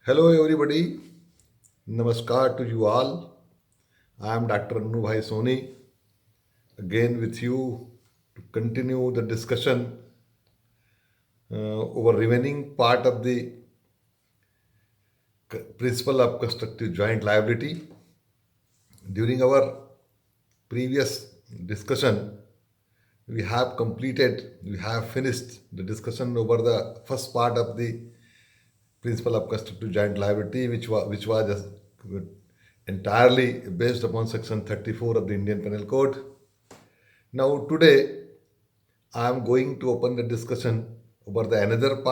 Hello, everybody. Namaskar to you all. I am Dr. Annu Bhai Soni, again with you to continue the discussion over remaining part of the principle of constructive joint liability. During our previous discussion, we have finished the discussion over the first part of the principle of constructive joint liability, which was just entirely based upon Section 34 of the Indian Penal Code. Now, today, I am going to open the discussion over the another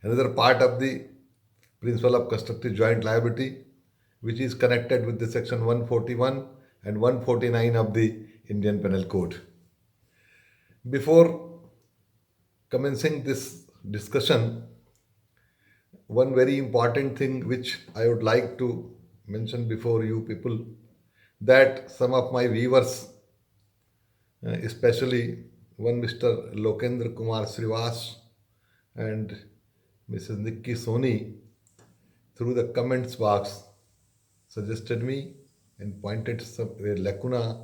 another part of the principle of constructive joint liability, which is connected with the Section 141 and 149 of the Indian Penal Code. Before commencing this discussion, one very important thing which I would like to mention before you people, that some of my viewers, especially one Mr. Lokendra Kumar Srivas and Mrs. Nikki Soni, through the comments box, suggested me and pointed some a lacuna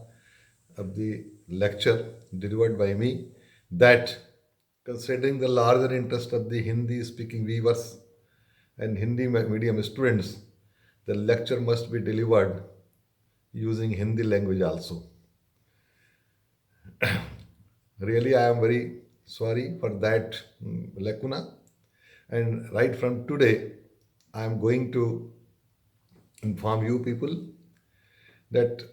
of the lecture delivered by me, that considering the larger interest of the Hindi speaking viewers and Hindi medium students, the lecture must be delivered using Hindi language also. Really, I am very sorry for that lacuna. And right from today, I am going to inform you people that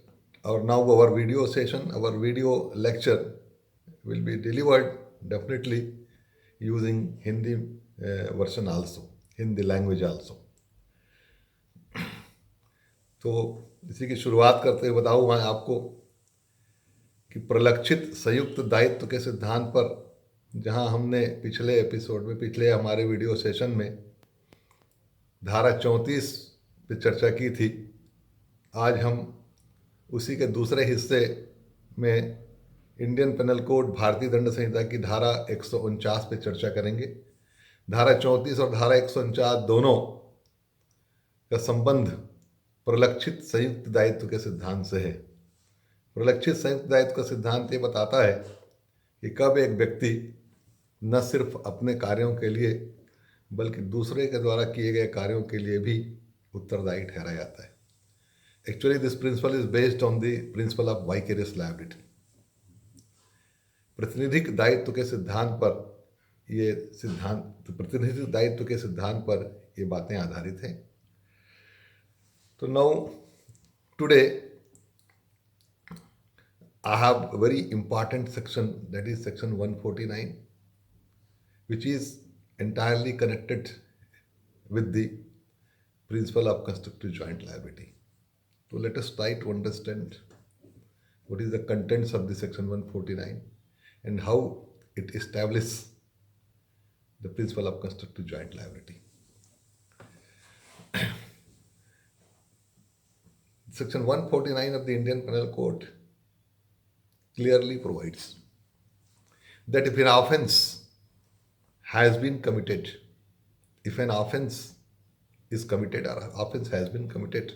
our video session, our video lecture will be delivered definitely using Hindi version also, Hindi language also. तो इसी की शुरुआत करते हुए बताऊँ मैं आपको कि प्रलक्षित संयुक्त दायित्व के सिद्धांत पर, जहां हमने पिछले एपिसोड में, पिछले हमारे वीडियो सेशन में धारा 34 पे चर्चा की थी, आज हम उसी के दूसरे हिस्से में इंडियन पेनल कोड भारतीय दंड संहिता की धारा 149 पे चर्चा करेंगे। धारा 34 और धारा 149 दोनों का संबंध प्रलक्षित संयुक्त दायित्व के सिद्धांत से है। प्रलक्षित संयुक्त दायित्व का सिद्धांत ये बताता है कि कब एक व्यक्ति न सिर्फ अपने कार्यों के लिए बल्कि दूसरे के द्वारा किए गए कार्यों के लिए भी उत्तरदायी ठहरा जाता है। Actually this principle is based on the principle of vicarious liability. प्रतिनिधिक दायित्व के सिद्धांत पर प्रतिनिधिक दायित्व के सिद्धांत पर ये बातें आधारित हैं। तो now today I have a very important section, that is section 149, which is entirely connected with the principle of constructive joint liability. So let us try to understand what is the contents of the section 149 and how it establishes the principle of constructive joint liability. Section 149 of the Indian Penal Code clearly provides that if an offense has been committed, if an offense is committed or offense has been committed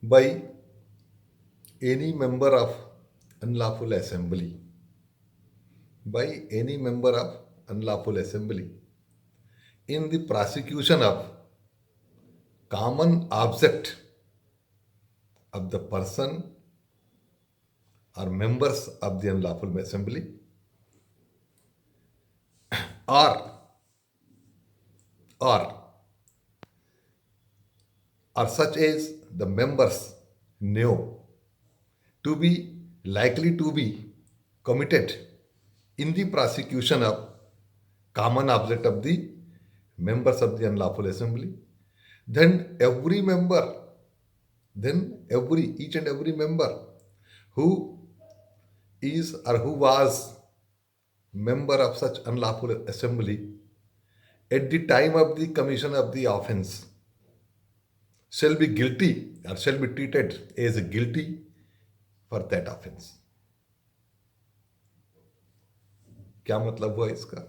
by any member of unlawful assembly, by any member of unlawful assembly in the prosecution of common object of the person or members of the unlawful assembly, or such as the members know to be likely to be committed in the prosecution of common object of the members of the unlawful assembly, then each and every member who is or who was member of such unlawful assembly at the time of the commission of the offense shall be guilty or shall be treated as guilty for that offense. क्या मतलब हुआ इसका?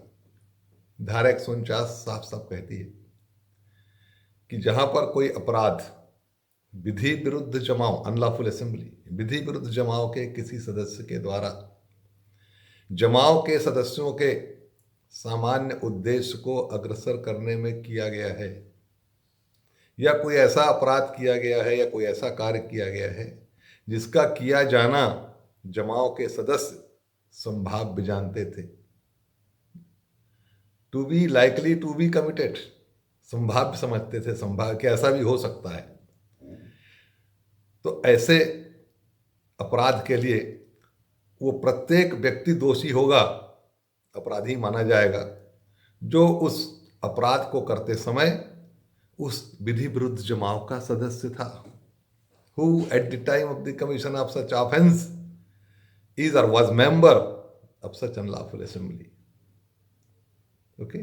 धारा 149 साफ साफ कहती है कि जहां पर कोई अपराध विधि विरुद्ध जमाव, अनलॉफुल असेंबली, विधि विरुद्ध जमाव के किसी सदस्य के द्वारा जमाव के सदस्यों के सामान्य उद्देश्य को अग्रसर करने में किया गया है, या कोई ऐसा अपराध किया गया है या कोई ऐसा कार्य किया गया है जिसका किया जाना जमाव के सदस्य संभाव्य जानते थे, to be likely to be committed, संभाव्य समझते थे, संभाव्य कि ऐसा भी हो सकता है, तो ऐसे अपराध के लिए वो प्रत्येक व्यक्ति दोषी होगा, अपराधी माना जाएगा, जो उस अपराध को करते समय उस विधि विरुद्ध जमाव का सदस्य था, who at the time of the commission of such offense is or was member of such unlawful assembly. Okay,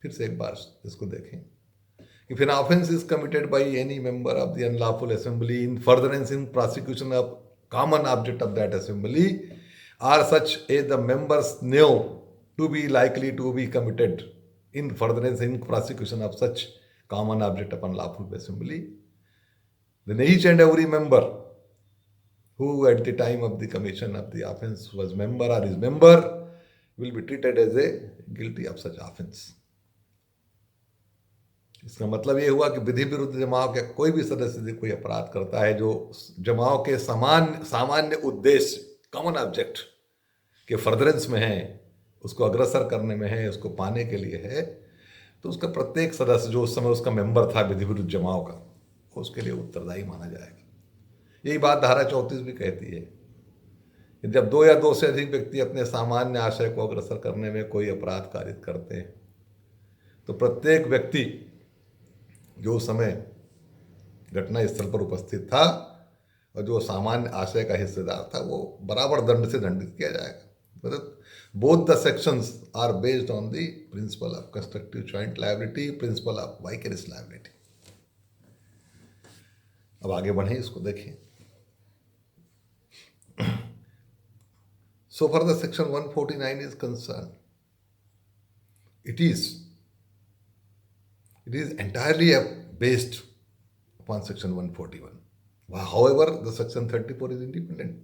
फिर से एक बार इसको देखें. If an offense is committed by any member of the unlawful assembly in furtherance in prosecution of common object of that assembly, or such as the members knew to be likely to be committed in furtherance in prosecution of such common object of unlawful assembly, then each and every member who at the time of the commission of the offense was member or is member will be treated as a guilty of such offense. इसका मतलब ये हुआ कि विधि विरुद्ध जमाव के कोई भी सदस्य यदि कोई अपराध करता है जो जमाव के सामान्य उद्देश्य, कॉमन ऑब्जेक्ट के फर्दरेंस में है, उसको अग्रसर करने में है, उसको पाने के लिए है, तो उसका प्रत्येक सदस्य जो उस समय उसका मेंबर था विधि विरुद्ध जमाव का, उसके लिए उत्तरदायी माना जाएगा. यही बात धारा 34 भी कहती है. जब दो या दो से अधिक व्यक्ति अपने सामान्य आशय को अग्रसर करने में कोई अपराध कारित करते हैं, तो प्रत्येक व्यक्ति जो उस समय घटना स्थल पर उपस्थित था और जो सामान्य आशय का हिस्सेदार था, वो बराबर दंड से दंडित किया जाएगा. मतलब both the sections are based on the principle of constructive joint liability, principle of vicarious liability. अब आगे बढ़ें, इसको देखें. So far the section 149 is concerned, it is entirely based upon section 141. However, the section 34 is independent.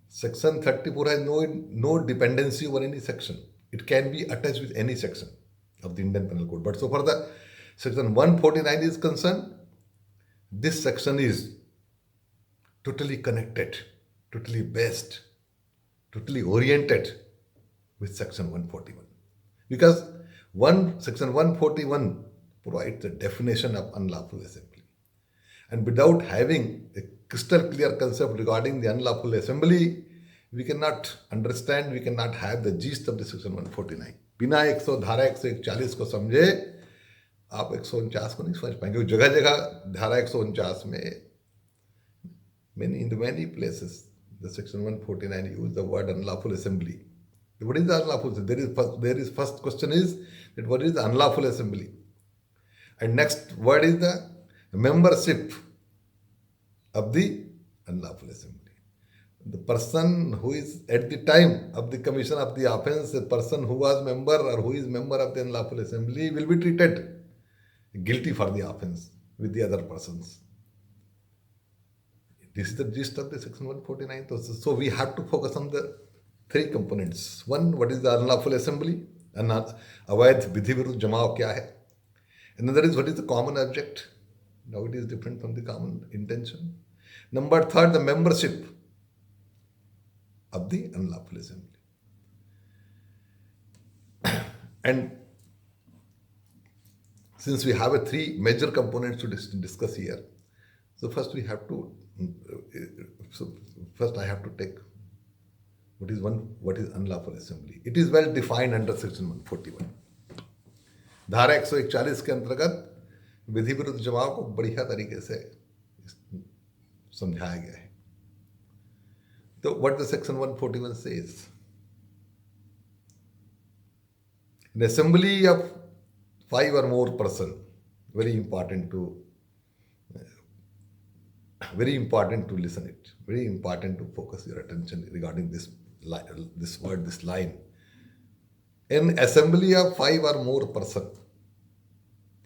Section 34 has no dependency over any section. It can be attached with any section of the Indian Penal Code. But so far the section 149 is concerned, this section is totally connected, totally based, totally oriented with section 141. Because section 141 provides the definition of unlawful assembly. And without having a crystal clear concept regarding the unlawful assembly, we cannot understand, we cannot have the gist of the section 149. बिना धारा 141 को समझे आप 149 को नहीं समझ पाएंगे. जगह जगह धारा 149 में in many places the section 149 use the word unlawful assembly. What is the unlawful assembly? There is first question is that what is the unlawful assembly? And next word is the membership of the unlawful assembly. The person who is at the time of the commission of the offense, the person who was member or who is member of the unlawful assembly will be treated guilty for the offense with the other persons. This is the gist of the section 149. So we have to focus on the three components. One, what is the unlawful assembly? अवैध विधि विरुद्ध जमाव क्या है? Another is what is the common object? Now it is different from the common intention. Number third, the membership of the unlawful assembly. And since we have three major components to discuss here, so first I have to take what is unlawful assembly. It is well defined under section 141. धारा 141 के अंतर्गत विधि विरुद्ध जमाव को बढ़िया तरीके से समझाया गया है. So what the section 141 says? An assembly of 5 or more person, very important to listen it, very important to focus your attention regarding this word, this line. An assembly of 5 or more person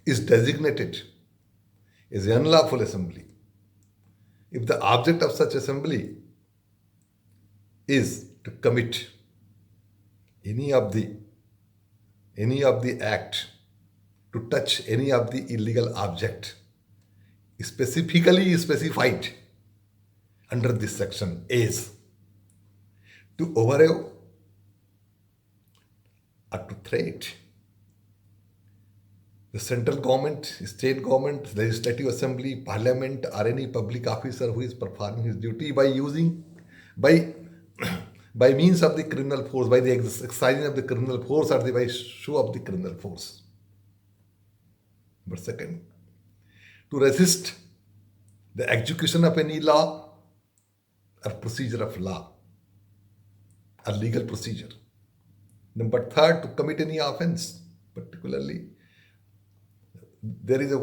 is designated as an unlawful assembly if the object of such assembly is to commit any of the act, to touch any of the illegal object specifically specified under this section is to overawe or to threat the central government, state government, legislative assembly, parliament, or any public officer who is performing his duty by using, by by means of the criminal force, by the exercising of the criminal force or by show of the criminal force. But second, to resist the execution of any law or procedure of law or legal procedure. Number third, to commit any offense, particularly there is a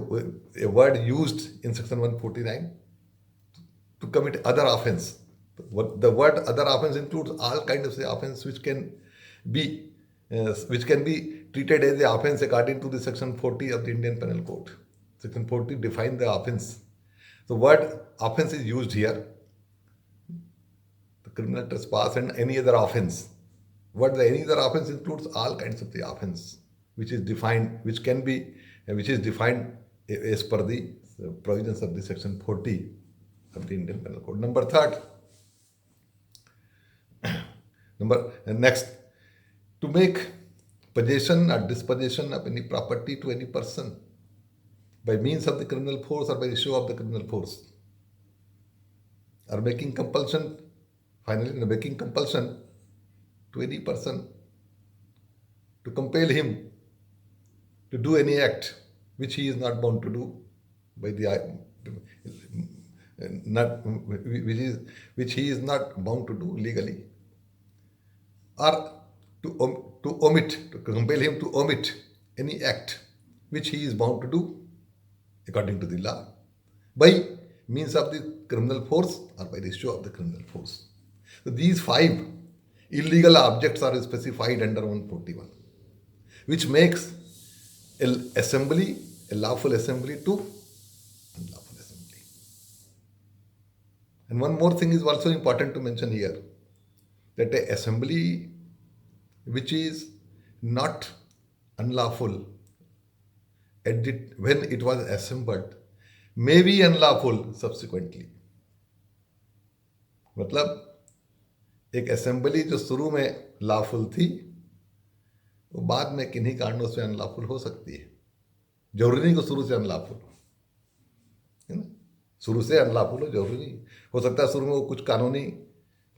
word used in section 149 to commit other offense. The word other offense includes all kinds of offense which can be treated as the offense according to the section 40 of the Indian Penal Code. Section 40 defines the offense. The word offense is used here. The criminal trespass and any other offense. Any other offense includes all kinds of the offense which is defined as per the provisions of the section 40 of the Indian Penal Code. Next, to make possession or dispossession of any property to any person by means of the criminal force or by the show of the criminal force, or making compulsion to any person to compel him to do any act which he is not bound to do by the which he is not bound to do legally, or to compel him to omit any act which he is bound to do according to the law by means of the criminal force or by the show of the criminal force. So these 5 illegal objects are specified under 141, which makes a lawful assembly to unlawful assembly. And one more thing is also important to mention here, that an assembly which is not unlawful when it was assembled may be unlawful subsequently. मतलब एक assembly जो शुरू में lawful थी वो बाद में किन्हीं कारणों से अनलॉफुल हो सकती है. जरूरी नहीं कि शुरू से अनलॉफुल हो, है ना. शुरू से अनलॉफुल हो जरूरी नहीं हो सकता है. शुरू में वो कुछ कानूनी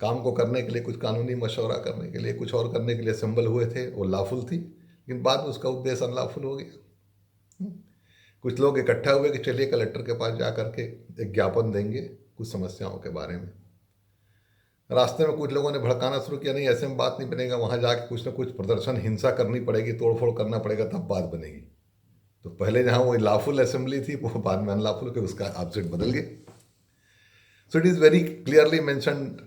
काम को करने के लिए, कुछ कानूनी मशवरा करने के लिए, कुछ और करने के लिए असेंबल हुए थे, वो लॉफुल थी, लेकिन बाद में उसका उद्देश्य अनलॉफुल हो गया. कुछ लोग इकट्ठा हुए कि चलिए कलेक्टर के पास जा करके एक ज्ञापन देंगे कुछ समस्याओं के बारे में. रास्ते में कुछ लोगों ने भड़काना शुरू किया, नहीं ऐसे में बात नहीं बनेगा, वहाँ जाके कुछ ना कुछ प्रदर्शन, हिंसा करनी पड़ेगी, तोड़फोड़ करना पड़ेगा, तब बात बनेगी. तो पहले जहाँ वो लॉफुल असेंबली थी वो बाद में अनलॉफुल के उसका ऑब्जेक्ट बदल गए. So it is very clearly mentioned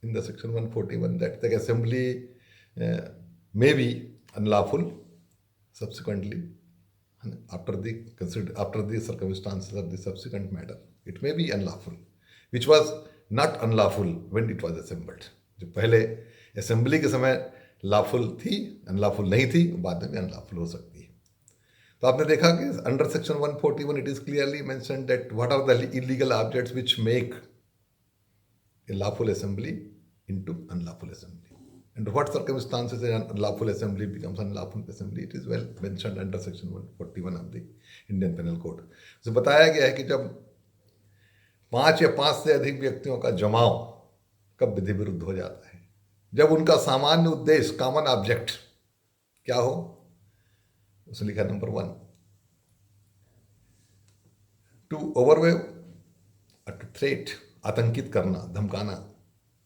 in the section 141 that the assembly may be unlawful subsequently after the circumstances of the subsequent matter. It may be unlawful, which was not unlawful when it was assembled. जो पहले assembly के समय lawful थी, unlawful नहीं थी, बाद में भी अनलॉफुल हो सकती है. तो आपने देखा कि under section 141 it is clearly mentioned that what are the illegal objects which make a lawful assembly into unlawful assembly. And what circumstances a lawful assembly becomes unlawful assembly, it is well mentioned under section 141 of the Indian Penal Code. So बताया गया है कि जब 5 या 5 से अधिक व्यक्तियों का जमाव कब विधि विरुद्ध हो जाता है, जब उनका सामान्य उद्देश्य, कॉमन ऑब्जेक्ट क्या हो. उसने लिखा नंबर 1, टू ओवरवेव, टू थ्रेट, आतंकित करना, धमकाना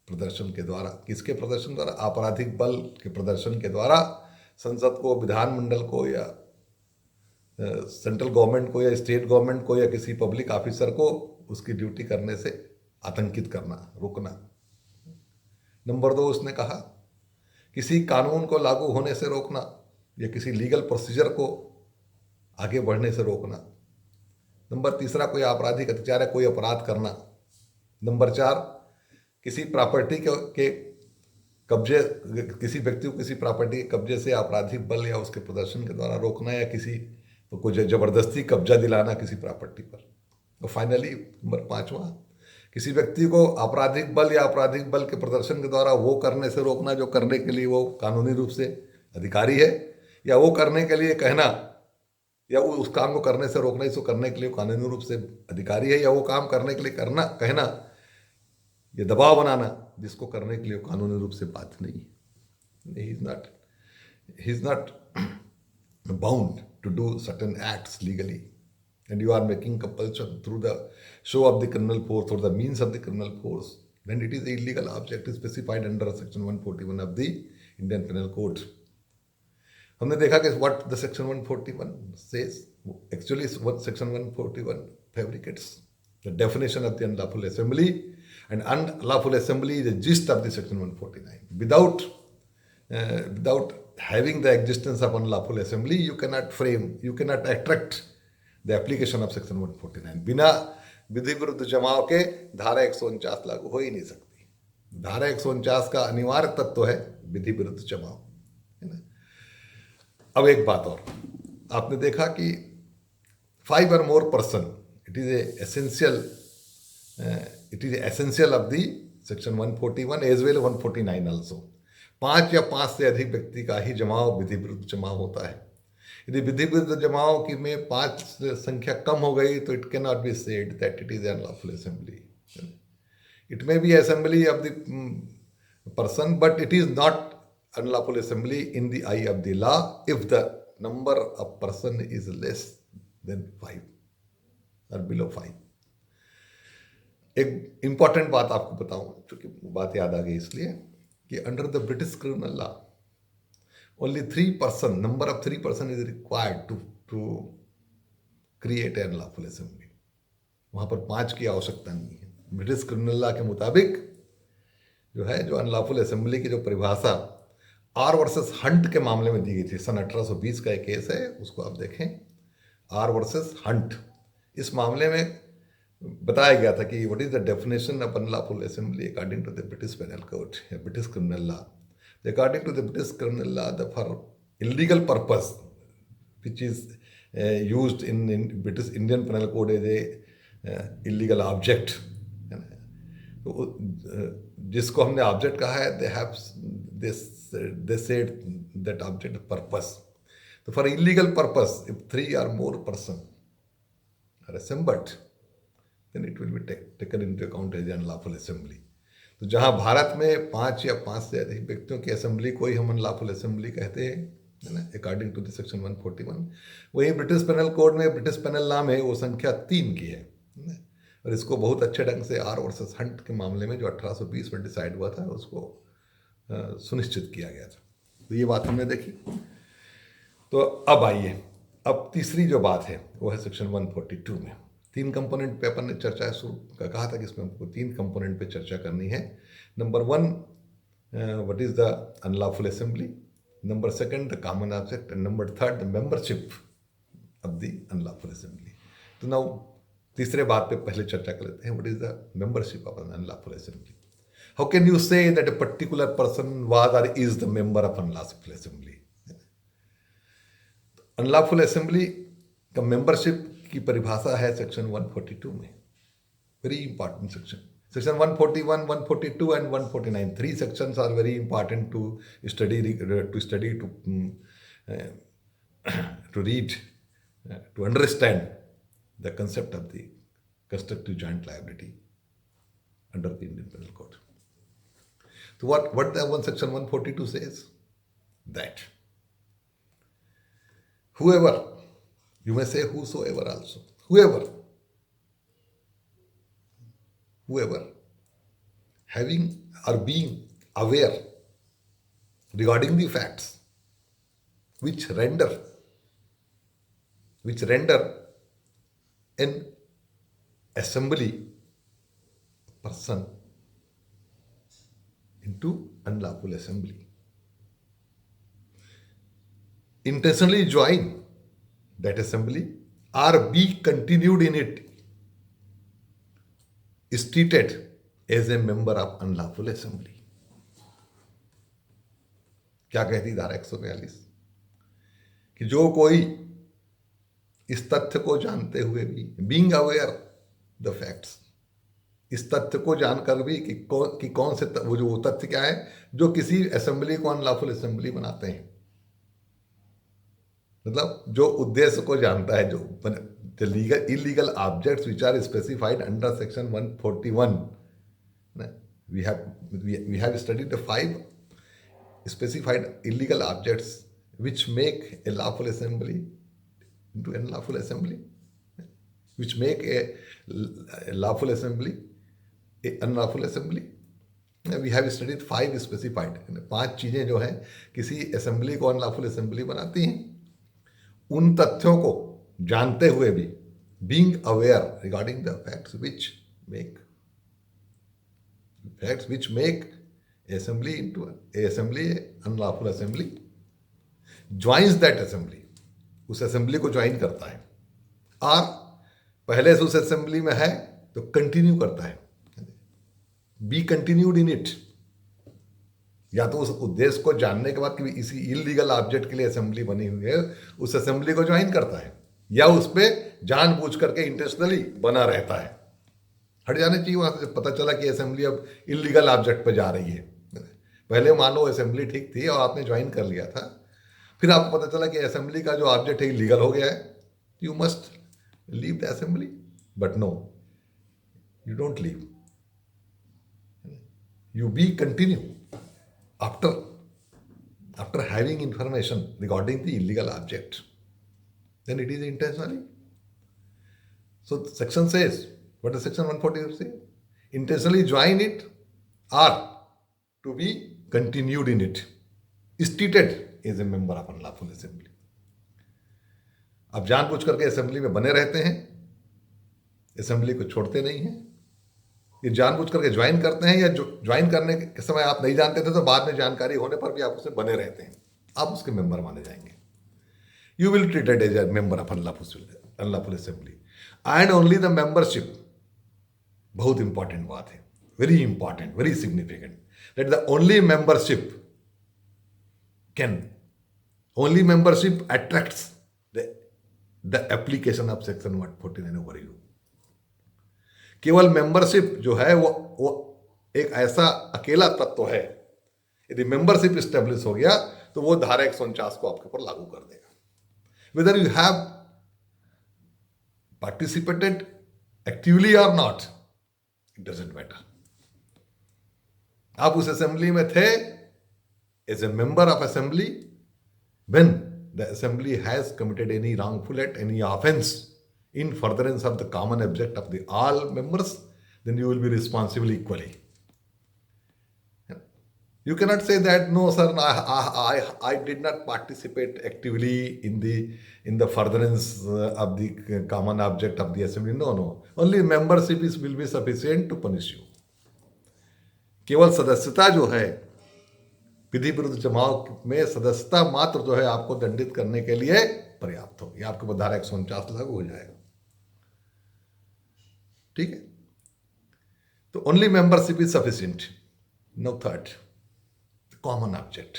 प्रदर्शन के द्वारा. किसके प्रदर्शन द्वारा? आपराधिक बल के प्रदर्शन के द्वारा संसद को, विधानमंडल को, या सेंट्रल गवर्नमेंट को, या स्टेट गवर्नमेंट को, या किसी पब्लिक ऑफिसर को उसकी ड्यूटी करने से आतंकित करना, रोकना. नंबर 2 उसने कहा किसी कानून को लागू होने से रोकना या किसी लीगल प्रोसीजर को आगे बढ़ने से रोकना। नंबर तीसरा, कोई आपराधिक अत्याचार है, कोई अपराध करना। नंबर चार, किसी प्रॉपर्टी के कब्जे, किसी व्यक्ति को किसी प्रॉपर्टी के कब्जे से आपराधिक बल या उसके प्रदर्शन के द्वारा रोकना या किसी को जबरदस्ती कब्जा दिलाना किसी प्रॉपर्टी पर। और फाइनली नंबर पांचवा, किसी व्यक्ति को आपराधिक बल या आपराधिक बल के प्रदर्शन के द्वारा वो करने से रोकना जो करने के लिए वो कानूनी रूप से अधिकारी है, या वो करने के लिए कहना, या वो उस काम को करने से रोकना इसको करने के लिए कानूनी रूप से अधिकारी है, या वो काम करने के लिए करना कहना या दबाव बनाना जिसको करने के लिए कानूनी रूप से बात नहीं है। He is not bound to do certain acts legally, and you are making compulsion through the show of the criminal force or the means of the criminal force, then it is a illegal object is specified under section 141 of the Indian Penal Code. हमने देखा कि what the section 141 says, actually what section 141 fabricates the definition of the unlawful assembly, and unlawful assembly is the gist of the section 149. Without having the existence of unlawful assembly, you cannot attract the application of section 149। बिना विधि विरुद्ध जमाव के धारा 149 लागू हो ही नहीं सकती। धारा 149 का अनिवार्य तत्व है विधि विरुद्ध जमाव, है ना। अब एक बात और, आपने देखा कि 5 or more person, it is essential of the section 141 as well 149 also. 5 या 5 से अधिक व्यक्ति का ही जमाव विधि विरुद्ध जमाव होता है। यदि विधि विरुद्ध जमाव की में 5 संख्या कम हो गई तो it can not be said that it is unlawful assembly. It may be assembly of the person but it is not unlawful assembly in the I of the law if the number of person is less than 5 और below 5। एक important बात आपको बताऊं, क्योंकि बात याद आ गई इसलिए, कि under the British criminal law only 3%, number of 3% is required to create an unlawful assembly। वहां पर 5 की आवश्यकता नहीं है। ब्रिटिश क्रिमिनल लॉ के मुताबिक जो है, जो अनलॉफुल असेंबली की जो परिभाषा आर वर्सेस हंट के मामले में दी गई थी, सन 1820 का एक केस है, उसको आप देखें, आर वर्सेस हंट। इस मामले में बताया गया था कि what is the definition of unlawful assembly according to the British penal code या British criminal law. According to the British criminal law, for illegal purpose, which is used in British Indian Penal Code as a illegal object, तो जिसको हमने object कहा है, they said that object purpose. So for illegal purpose, if 3 or more person are assembled, then it will be taken into account as unlawful assembly. तो जहां भारत में 5 या 5 से अधिक व्यक्तियों की असेंबली को ही हम अनलॉफुल असेंबली कहते हैं, है ना, अकॉर्डिंग टू द सेक्शन 141, वहीं ब्रिटिश पेनल कोड में, ब्रिटिश पेनल लॉ में वो संख्या 3 की है ना। और इसको बहुत अच्छे ढंग से आर वर्सेस हंट के मामले में जो 1820 में डिसाइड हुआ था, उसको सुनिश्चित किया गया था। तो ये बात हमने देखी। तो अब आइए, अब तीसरी जो बात है वो है सेक्शन 142 में। 3 कंपोनेंट पे अपन ने चर्चा शुरू का कहा था कि इसमें हमको 3 कंपोनेंट पे चर्चा करनी है। Number 1, what is the unlawful assembly, number 2 the common object, and number 3 the membership of the unlawful assembly. तो नाउ तीसरे बात पे पहले चर्चा कर लेते हैं, what is the membership of an unlawful assembly. How can you say that a particular person was और is the member of unlawful assembly. Unlawful assembly का मेंबरशिप की परिभाषा है सेक्शन 142 में। Very important section, section 141, 142 and 149, 3 sections are very important to study to read to understand the concept of the constructive joint liability under the Indian penal code. तो what the one section 142 says, that whoever, you may say whosoever also, whoever having or being aware regarding the facts which render an assembly person into unlawful assembly, intentionally join that assembly or be continued in it is treated as a member of unlawful assembly. क्या कहती धारा 142 कि जो कोई इस तथ्य को जानते हुए भी, बीइंग अवेयर द फैक्ट्स, इस तथ्य को जानकर भी कि कौन से वो जो तथ्य क्या है जो किसी असेंबली को अनलॉफुल असेंबली बनाते हैं, मतलब जो उद्देश्य को जानता है, जो the legal illegal objects which are specified under section 141. We have studied the 5 specified illegal objects which make a lawful assembly into unlawful assembly, which make a lawful assembly a unlawful assembly. We have studied 5 specified. 5 चीजें जो हैं किसी assembly को unlawful assembly बनाती हैं, उन तथ्यों को जानते हुए भी, being aware regarding the facts which make assembly into a assembly unlawful assembly, joins that assembly, उस असेंबली को ज्वाइन करता है, और पहले से उस असेंबली में है तो कंटिन्यू करता है, बी कंटिन्यूड इन इट, या तो उस उद्देश्य को जानने के बाद कि इसी इलीगल ऑब्जेक्ट के लिए असेंबली बनी हुई है उस असेंबली को ज्वाइन करता है, या उस पर जानबूझ करके इंटेंशनली बना रहता है. हट जाने चाहिए वहां से, पता चला कि असेंबली अब इलीगल ऑब्जेक्ट पे जा रही है. पहले मान लो असेंबली ठीक थी और आपने ज्वाइन कर लिया था, फिर आपको पता चला कि असेंबली का जो ऑब्जेक्ट है इलीगल हो गया है, you must leave the assembly. But no, you don't leave, you be continue after having information regarding the illegal object, then it is intentionally. So the section says, what does section 140 say? Intentionally join it or to be continued in it is treated as a member of unlawful assembly. आप जानबूझ करके assembly में बने रहते हैं, assembly को छोड़ते नहीं हैं, ये जानबूझ करके ज्वाइन करते हैं, या ज्वाइन करने के समय आप नहीं जानते थे तो बाद में जानकारी होने पर भी आप उसमें बने रहते हैं, आप उसके मेंबर माने जाएंगे. You will treated as a member of unlawful assembly and only the membership. बहुत इंपॉर्टेंट बात है, very important, very significant, that the only membership attracts the application of section 149 over you. केवल मेंबरशिप जो है वो एक ऐसा अकेला तत्व है, यदि मेंबरशिप स्टेब्लिश हो गया तो वो धारा 149 को आपके ऊपर लागू कर देगा. Whether you have participated actively और नॉट, इट डजंट मैटर. आप उस असेंबली में थे as a member of assembly when the assembly has committed any wrongful act, any offence in furtherance of the common object of the all members, then you will be responsible equally. You cannot say that no sir, I did not participate actively in the furtherance of the common object of the assembly. No, only membership will be sufficient to punish you. केवल सदस्यता जो है, विधि विरुद्ध जमाव में सदस्यता मात्र जो है आपको दंडित करने के लिए पर्याप्त होगी, आपके ऊपर धारा 149 लागू हो जाएगा. ठीक है, तो only membership is sufficient. No third, common object,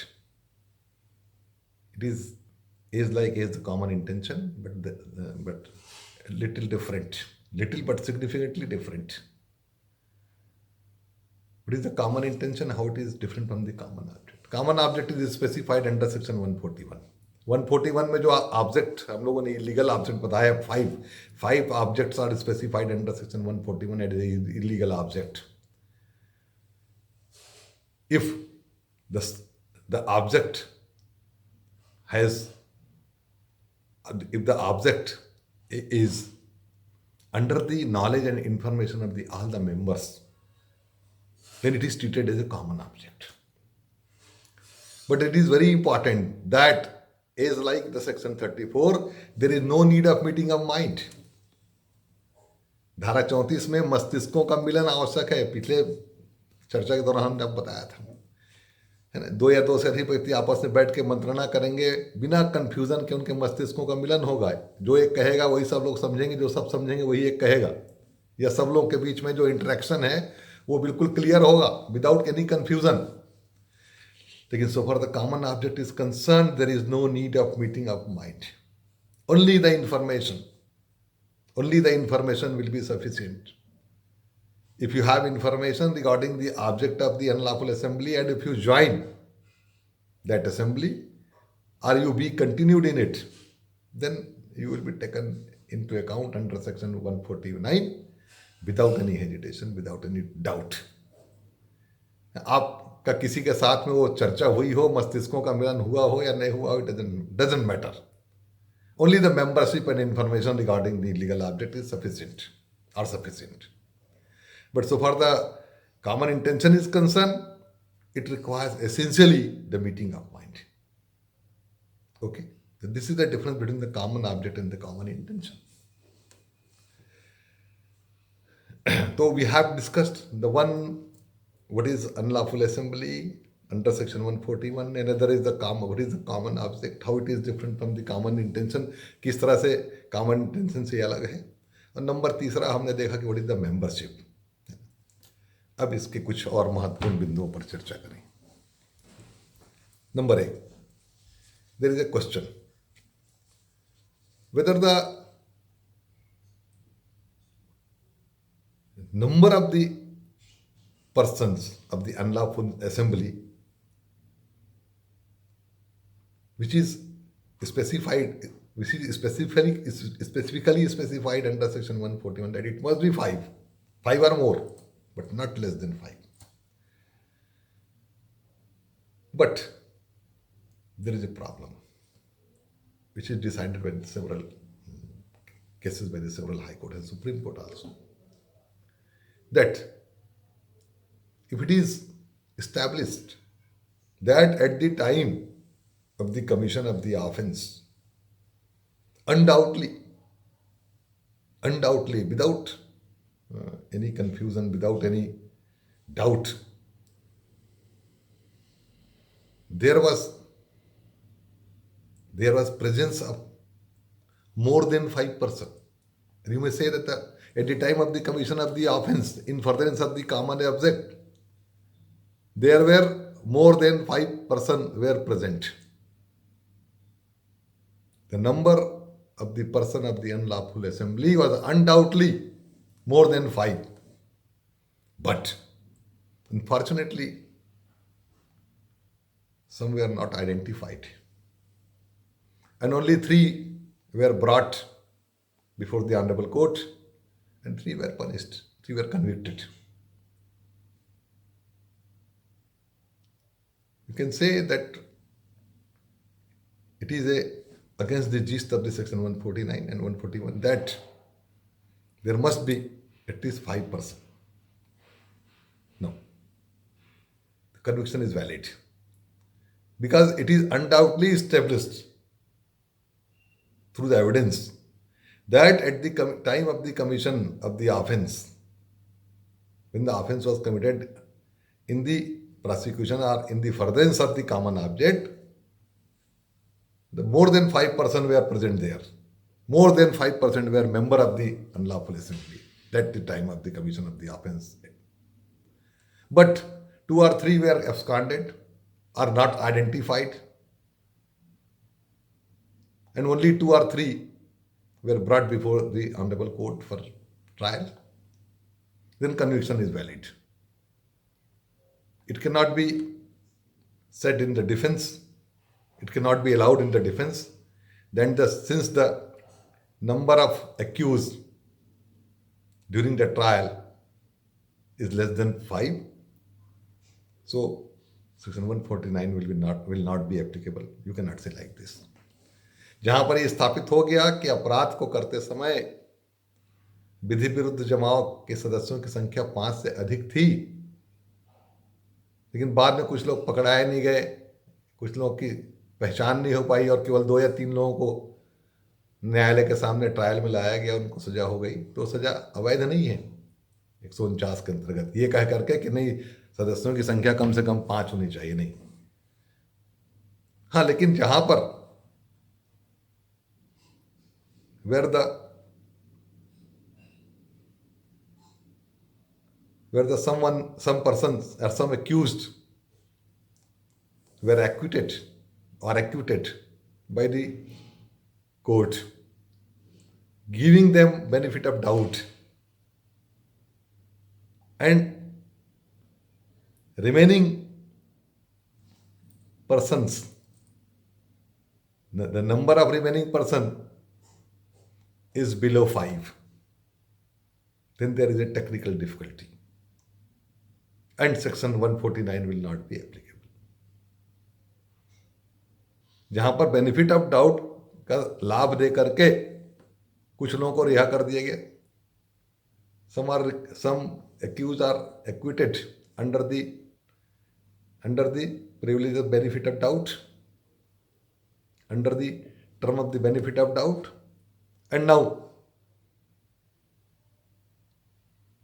it is like the common intention but little different, little but significantly different. What is the common intention? How it is different from the common object? Common object is specified under section 141. 141 में जो object हम लोगों ने illegal object बताया, 5 objects are specified under section 141 as illegal object. If the object has, if the object is under the knowledge and information of all the members, then it is treated as a common object. But it is very important that, as like the section 34, there is no need of meeting of mind. धारा 34 में मस्तिष्कों का मिलन आवश्यक है, पिछले चर्चा के दौरान हमने बताया था, है ना, दो या दो से अधिक व्यक्ति आपस में बैठ के मंत्रणा करेंगे, बिना कंफ्यूजन के उनके मस्तिष्कों का मिलन होगा। जो एक कहेगा वही सब लोग समझेंगे, जो सब समझेंगे वही एक कहेगा, या सब लोग के बीच में जो इंटरेक्शन है वो बिल्कुल क्लियर होगा विदाउट एनी कंफ्यूजन। लेकिन so far the common object is concerned, there is no need of meeting of mind. Only the information will be sufficient. If you have information regarding the object of the unlawful assembly, and if you join that assembly or you be continued in it, then you will be taken into account under section 149 without any hesitation, without any doubt. आपका किसी के साथ में वो चर्चा हुई हो, मस्तिष्कों का मिलन हुआ हो या नहीं हुआ हो, it doesn't matter. Only the membership and information regarding the legal object is sufficient. But so far the common intention is concerned, it requires essentially the meeting of mind. Okay? So this is the difference between the common object and the common intention. So we have discussed the one, what is unlawful assembly under section 141, and another is what is the common object, how it is different from the common intention, किस तरह से common intention से अलग है। और number तीसरा हमने देखा कि what is the membership। अब इसके कुछ और महत्वपूर्ण बिंदुओं पर चर्चा करें। Number 1, there is a question whether the number of the persons of the unlawful assembly, which is specifically specified under section 141, that it must be 5 or more, but not less than 5. But there is a problem which is decided by several cases by the several High Court and Supreme Court also, that if it is established that at the time of the commission of the offense, undoubtedly, without any confusion, without any doubt, there was presence of more than 5%. You may say that at the time of the commission of the offense, in furtherance of the common object, there were more than 5% were present. The number of the person of the unlawful assembly was undoubtedly more than 5. But unfortunately, some were not identified. And only 3 were brought before the Honorable Court, and 3 were punished, 3 were convicted. You can say that it is against the gist of the section 149 and 141 that there must be at least 5%. No. The conviction is valid because it is undoubtedly established through the evidence that at the time of the commission of the offense, when the offense was committed in the prosecution or in the furtherance of the common object, the more than 5% were present there. More than 5% were member of the unlawful assembly at the time of the commission of the offense. But 2 or 3 were absconded or not identified, and only 2 or 3 were brought before the Honorable Court for trial, then conviction is valid. It cannot be said in the defense, it cannot be allowed in the defense, then since the number of accused during the trial is less than 5, so section 149 will not be applicable. You cannot say like this. जहां पर यह स्थापित हो गया कि अपराध को करते समय विधि विरुद्ध जमाव के सदस्यों की संख्या 5 से अधिक थी, लेकिन बाद में कुछ लोग पकड़ाए नहीं गए, कुछ लोगों की पहचान नहीं हो पाई और केवल 2 या 3 लोगों को न्यायालय के सामने ट्रायल में लाया गया, उनको सजा हो गई, तो सजा अवैध नहीं है 149 के अंतर्गत, ये कह करके कि नहीं सदस्यों की संख्या कम से कम 5 होनी चाहिए, नहीं, हाँ, लेकिन जहां पर where the some persons or some accused were acquitted or acquitted by the court, giving them benefit of doubt and remaining persons, the number of remaining person is below 5, then there is a technical difficulty and section 149 will not be applicable. जहां पर benefit of doubt का लाभ दे करके कुछ लोगों को रिहा कर दिया गया, some accused are acquitted under the privilege of benefit of doubt, under the term of the benefit of doubt, and now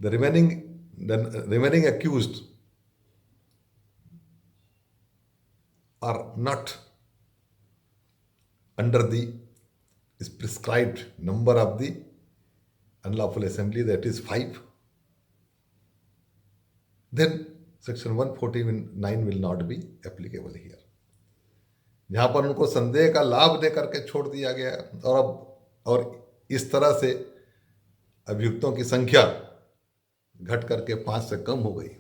the remaining accused are not under the prescribed number of the unlawful assembly, that is 5, then section 149 will not be applicable here. जहां पर उनको संदेह का लाभ दे करके छोड़ दिया गया और इस तरह से अभियुक्तों की संख्या घट करके 5 से कम हो गई,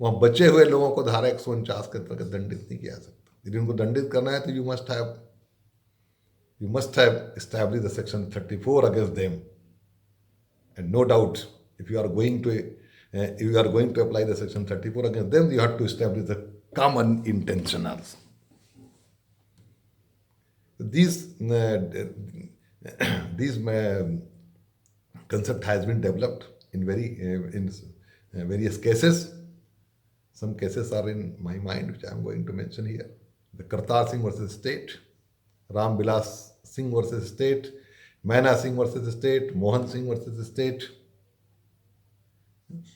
वहां बचे हुए लोगों को धारा 149 के अंतर्गत दंडित नहीं किया सकता। यदि उनको दंडित करना है तो you must have established the section 34 against them, and no doubt if you are going to apply the section 34 against them, you have to establish the common intentionals. These concept has been developed in various cases. Some cases are in my mind, which I am going to mention here. The Kartar Singh versus State, Ram Vilas Singh versus State, Maina Singh versus State, Mohan Singh versus State,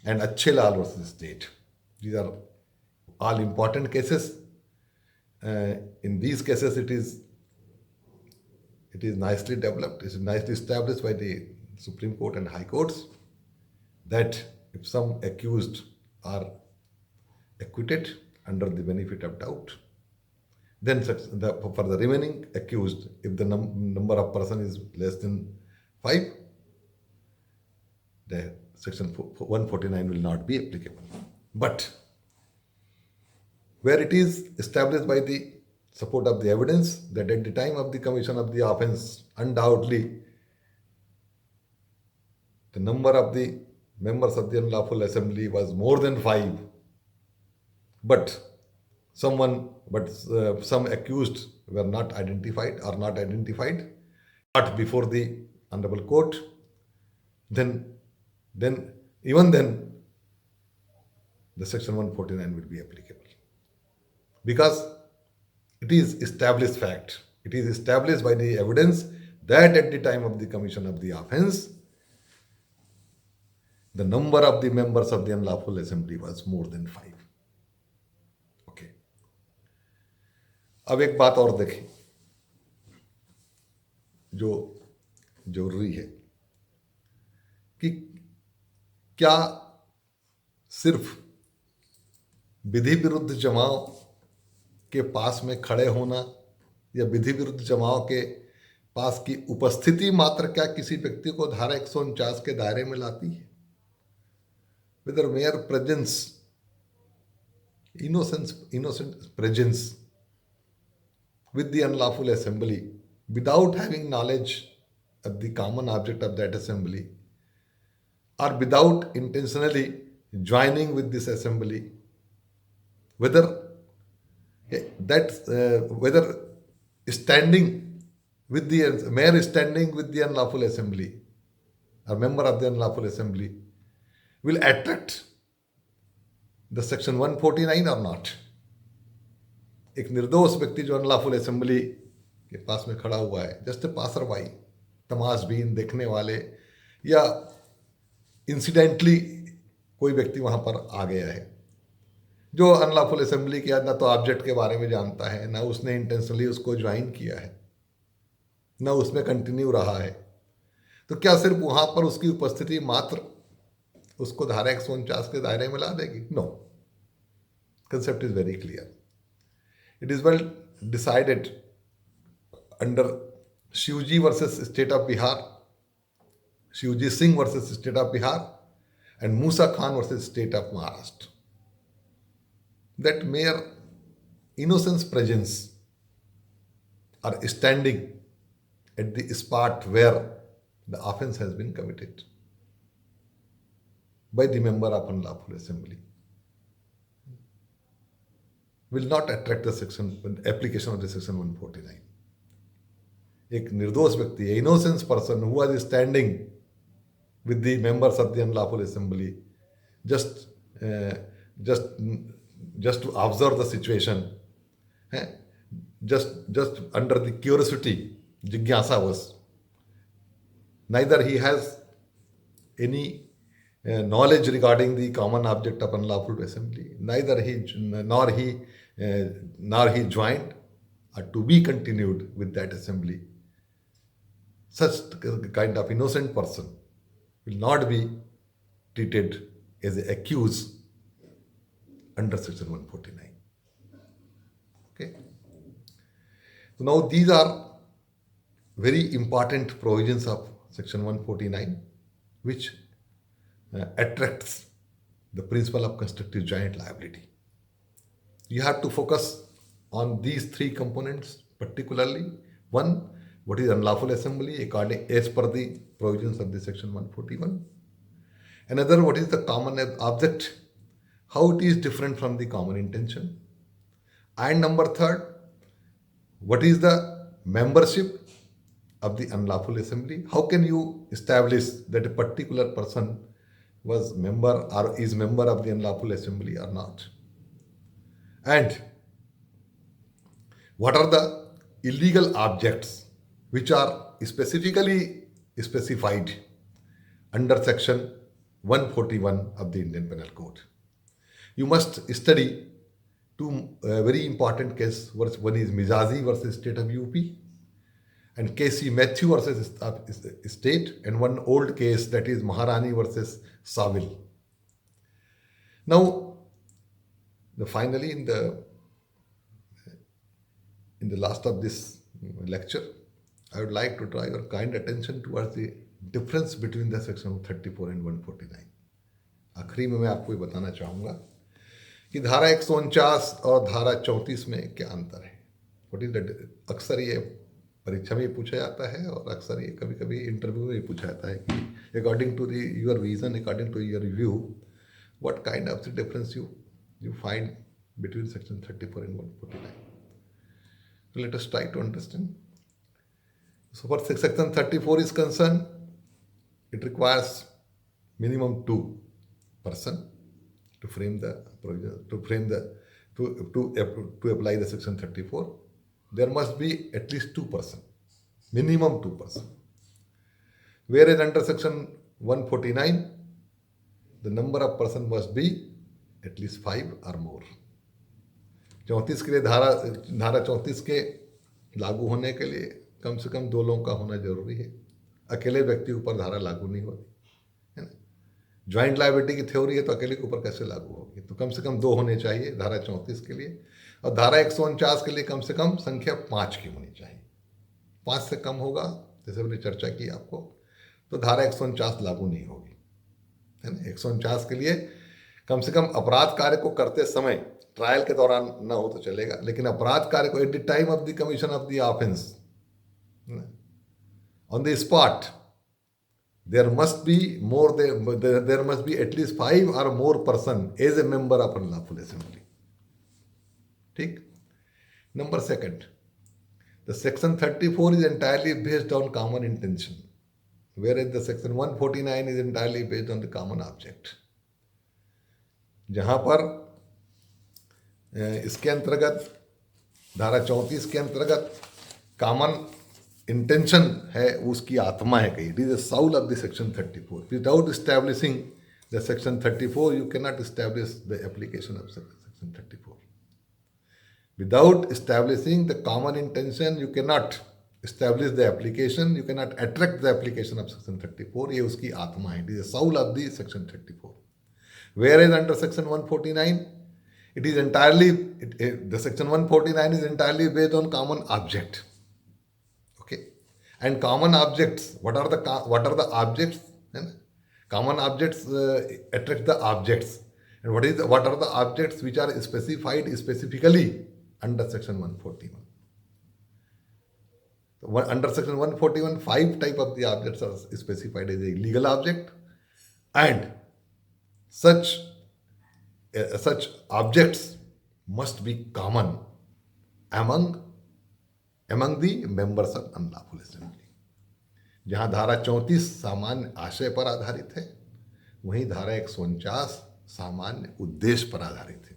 and Achhe Lal versus State. These are all important cases. In these cases, it is nicely developed, it is nicely established by the Supreme Court and High Courts that if some accused are acquitted under the benefit of doubt, then for the remaining accused, if the number of person is less than 5, the section 149 will not be applicable. But where it is established by the support of the evidence that at the time of the commission of the offense, undoubtedly the number of the members of the unlawful assembly was more than 5, but some accused were not identified not before the honorable court, then even then the section 149 will be applicable, because it is established fact, it is established by the evidence that at the time of the commission of the offense, the number of the members of the unlawful assembly was more than 5. Okay. अब एक बात और देखें जो जरूरी है कि क्या सिर्फ विधि विरुद्ध जमाव के पास में खड़े होना या विधि विरुद्ध जमाव के पास की उपस्थिति मात्र क्या किसी व्यक्ति को धारा 149 के दायरे में लाती है? Whether mere presence, innocent presence with the unlawful assembly without having knowledge of the common object of that assembly, or without intentionally joining with this assembly, whether standing with the mere standing with the unlawful assembly or member of the unlawful assembly will attract the section 149 or not. एक निर्दोष व्यक्ति जो unlawful assembly के पास में खड़ा हुआ है, just passerby, तमाशबीन, देखने वाले, या इंसिडेंटली कोई व्यक्ति वहां पर आ गया है, जो अनलॉफुल असेंबली किया, ना तो ऑब्जेक्ट के बारे में जानता है, ना उसने इंटेंशनली उसको ज्वाइन किया है, ना उसमें कंटिन्यू रहा है, तो क्या सिर्फ वहां पर उसकी उपस्थिति मात्र उसको धारा 149 के दायरे में ला देगी? No, concept is very clear. It is well decided under Shivji versus state of Bihar, Shivji Singh versus state of Bihar, and Musa Khan versus state of Maharashtra, that mere innocence presence are standing at the spot where the offense has been committed by the member of unlawful assembly will not attract the section application of the section 149. एक निर्दोष व्यक्ति, innocence person who was standing with the members of the unlawful assembly, just to observe the situation, just under the curiosity, jigyasa was. Neither he has any knowledge regarding the common object of unlawful assembly, nor he joined or to be continued with that assembly. Such kind of innocent person will not be treated as an accused under section 149. Okay. So now these are very important provisions of section 149 which attracts the principle of constructive joint liability. You have to focus on these three components particularly. One, what is unlawful assembly according as per the provisions of the section 141. Another, what is the common object, how it is different from the common intention. And number third, what is the membership of the unlawful assembly, how can you establish that a particular person was member or is member of the unlawful assembly or not. And what are the illegal objects which are specifically specified under section 141 of the Indian Penal Code. You must study two very important cases. One is Mizazi versus state of UP and KC Matthew versus state, and one old case that is Maharani versus Savil. Now, finally in the last of this lecture, I would like to draw your kind attention towards the difference between the section 34 and 149. आखिरी में मैं आपको ये बताना चाहूँगा कि धारा 149 और धारा 34 में क्या अंतर है. What is the, अक्सर ये परीक्षा में पूछा जाता है और अक्सर ये कभी कभी इंटरव्यू में पूछा जाता है कि according to your vision, according to your view, what kind of the difference you find between section 34 and 149. So let us try to understand. So for section 34 is concerned, it requires minimum 2 person to frame the provision, to apply the section 34. There must be at least 2 person, minimum 2 person. Whereas under section 149, the number of person must be at least 5 or more. 34 के लिए धारा 34 के लागू होने के लिए कम से कम 2 लोगों का होना जरूरी है. अकेले व्यक्ति के ऊपर धारा लागू नहीं होती है ना. ज्वाइंट लायबिलिटी की थ्योरी है तो अकेले के ऊपर कैसे लागू होगी. तो कम से कम 2 होने चाहिए धारा 34 के लिए, और धारा 149 के लिए कम से कम संख्या 5 की होनी चाहिए. 5 से कम होगा, जैसे मैंने चर्चा की आपको, तो धारा 149 लागू नहीं होगी, है ना. 149 के लिए कम से कम अपराध कार्य को करते समय, ट्रायल के दौरान ना हो तो चलेगा, लेकिन अपराध कार्य को eight the time of the commission of the offence, on the spot, there must be at least 5 or more person as a member of unlawful assembly. ठीक. Number second, the section 34 is entirely based on common intention, whereas the section 149 is entirely based on the common object. जहां पर इसके अंतर्गत धारा 34 के अंतर्गत common intention है, उसकी आत्मा है कहीं. It is the Saul of the section 34. Without establishing the section 34 you can not establish the application of section section 34. Without establishing the common intention, you cannot establish the application, you cannot attract the application of section 34. ये उसकी आत्मा है. It is the soul of the section 34. Whereas under section 149, it is entirely, the section 149 is entirely based on common object. Okay. And common objects, what are the objects? Common objects attract the objects. And what are the objects which are specified specifically under section 141? So under section 141, 5 type of the objects are specified as a legal object, and such objects must be common among the members of unlawful assembly. जहां धारा 34 सामान्य आशय पर आधारित है, वहीं धारा 149 सामान्य उद्देश्य पर आधारित है.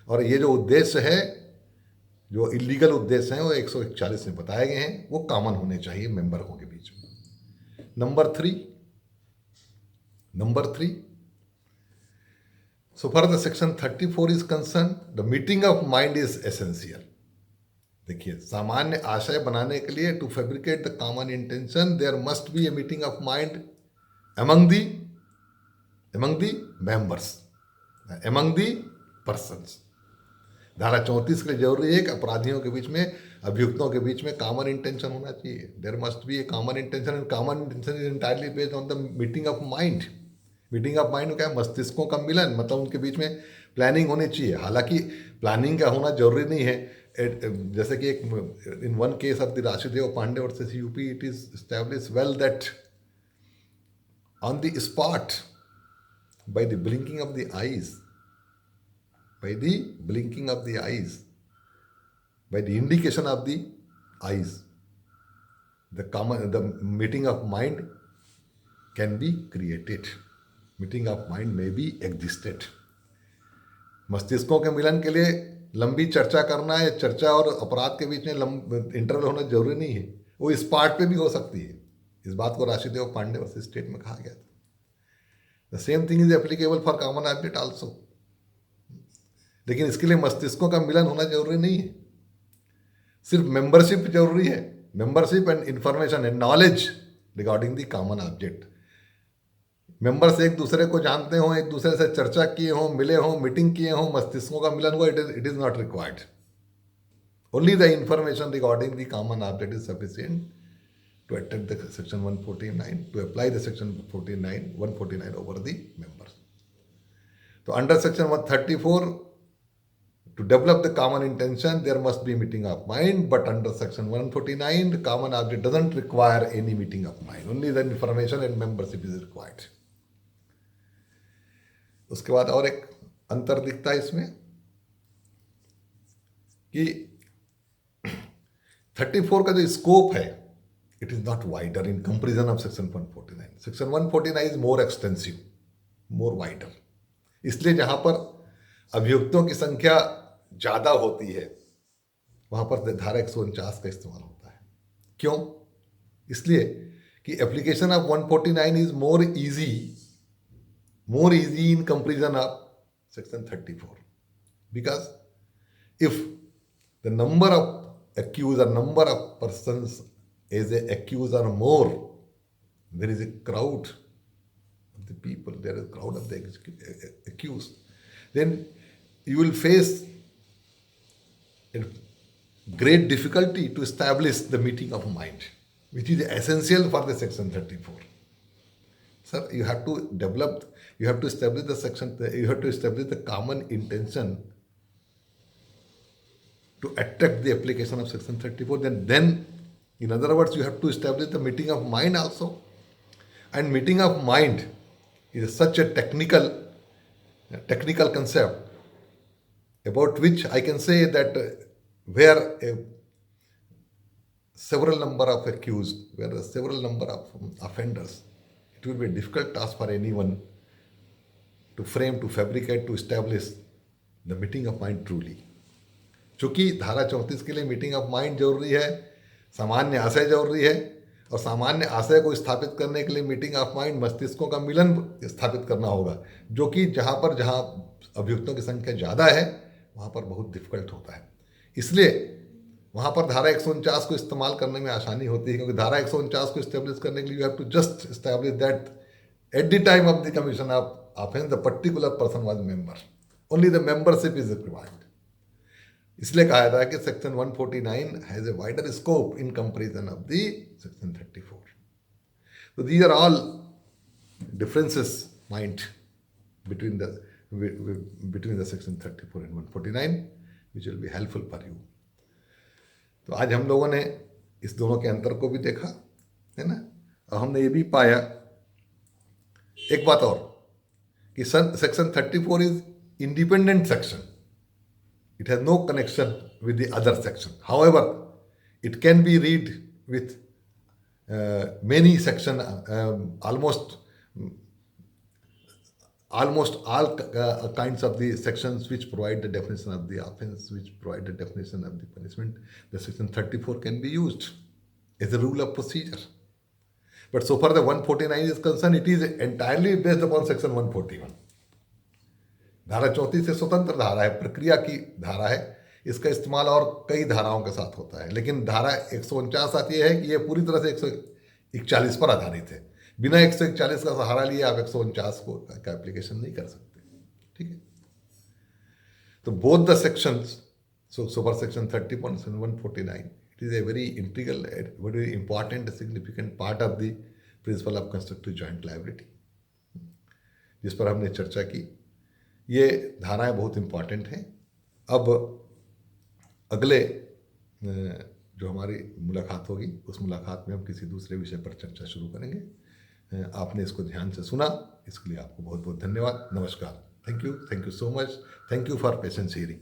और ये जो उद्देश्य है, जो इलीगल उद्देश्य हैं, वो 141 में बताए गए हैं, वो कॉमन होने चाहिए मेंबरों के बीच में. Number 3, so far the section 34 is concerned, the meeting of mind is essential. देखिए, सामान्य आशय बनाने के लिए to fabricate the common intention there must be a meeting of mind among the members, among the persons. धारा 34 के लिए जरूरी है कि अपराधियों के बीच में, अभियुक्तों के बीच में कॉमन इंटेंशन होना चाहिए. There must be a common intention, and common intention is entirely based on the meeting of mind. Meeting of mind क्या है? मस्तिष्कों का मिलन, मतलब उनके बीच में प्लानिंग होनी चाहिए. हालांकि प्लानिंग का होना जरूरी नहीं है. जैसे कि एक in one case of the Rashidev Pandey versus UP, it is establish well that on the spot by the blinking of the eyes, by the indication of the eyes, the meeting of mind can be created. Meeting of mind may be existed. मस्तिष्कों के मिलन के लिए लंबी चर्चा करना है, चर्चा और अपराध के बीच में इंटरवल होना जरूरी नहीं है, वो इस पार्ट पे भी हो सकती है. इस बात को राशिदेव पांडे वर्सेस स्टेट में कहा गया था. The same thing is applicable for common object also. लेकिन इसके लिए मस्तिष्कों का मिलन होना जरूरी नहीं है, सिर्फ मेंबरशिप जरूरी है. Membership and information and knowledge regarding the common object. Members एक दूसरे को जानते हों, एक दूसरे से चर्चा किए हों, मिले हों, मीटिंग किए हों, मस्तिष्कों का मिलन हुआ, it is not required. Only the information regarding the common object is sufficient to attempt the section 149, to apply the section 149 over the members. So under section 134, to develop the common intention, there must be meeting of mind, but under section 149, the common object doesn't require any meeting of mind. Only the information and membership is required. उसके बाद और एक अंतर दिखता है इसमें कि 34 का जो स्कोप है, it is not wider in comparison of section 149. Section 149 is more extensive, more wider. इसलिए जहां पर अभियुक्तों की संख्या ज्यादा होती है, वहां पर धारा 149 का इस्तेमाल होता है. क्यों? इसलिए कि application of 149 is more easy in comparison of section 34, because if the number of accuse और number of persons as a accuser more, there is a crowd of the people, there is a crowd of the accused, then you will face a great difficulty to establish the meeting of mind, which is essential for the section 34. Sir, you have to establish the section, you have to establish the common intention to attract the application of section 34. Then in other words, you have to establish the meeting of mind also. And meeting of mind is such a technical concept about which I can say that where several number of accused, where several number of offenders, it will be a difficult task for anyone to frame, to fabricate, to establish the meeting of mind truly. चूंकि धारा 34 के लिए meeting of mind जरूरी है, सामान्य आशय जरूरी है, और सामान्य आशय को स्थापित करने के लिए मीटिंग ऑफ माइंड, मस्तिष्कों का मिलन स्थापित करना होगा, जो कि जहां अभियुक्तों की संख्या ज़्यादा है वहाँ पर बहुत डिफिकल्ट होता है। इसलिए वहाँ पर धारा 149 को इस्तेमाल करने में आसानी होती है, क्योंकि धारा 149 को इस्टेब्लिश करने के लिए you have to just establish that at the time of the commission of offence the particular person was member, only the membership is required. इसलिए कहा था कि section 149 has a wider scope in comparison of the section 34। तो these are all differences mind between the section 34 and 149 which will be helpful for you। तो आज हम लोगों ने इस दोनों के अंतर को भी देखा, है ना, और हमने ये भी पाया एक बात और कि section 34 is independent section, it has no connection with the other section, however it can be read with many section, almost all kinds of the sections which provide the definition of the offense, which provide the definition of the punishment. The section 34 can be used as a rule of procedure. But so far the 149 is concerned, it is entirely based upon section 141. धारा 34 से स्वतंत्र धारा है, प्रक्रिया की धारा है, इसका इस्तेमाल और कई धाराओं के साथ होता है। लेकिन धारा 149 आती है कि यह पूरी तरह से 141 पर आधारित है, बिना 141 का सहारा लिए आप 149 का एप्लीकेशन नहीं कर सकते, ठीक है। तो both the sections, so for section 30 and 149, it is a very integral, very important, significant part of the principle of constructive joint liability, जिस पर हमने चर्चा की। ये धाराएं बहुत इंपॉर्टेंट हैं। अब अगले जो हमारी मुलाकात होगी, उस मुलाकात में हम किसी दूसरे विषय पर चर्चा शुरू करेंगे। आपने इसको ध्यान से सुना, इसके लिए आपको बहुत बहुत धन्यवाद। नमस्कार। Thank you so much. Thank you for patience hearing.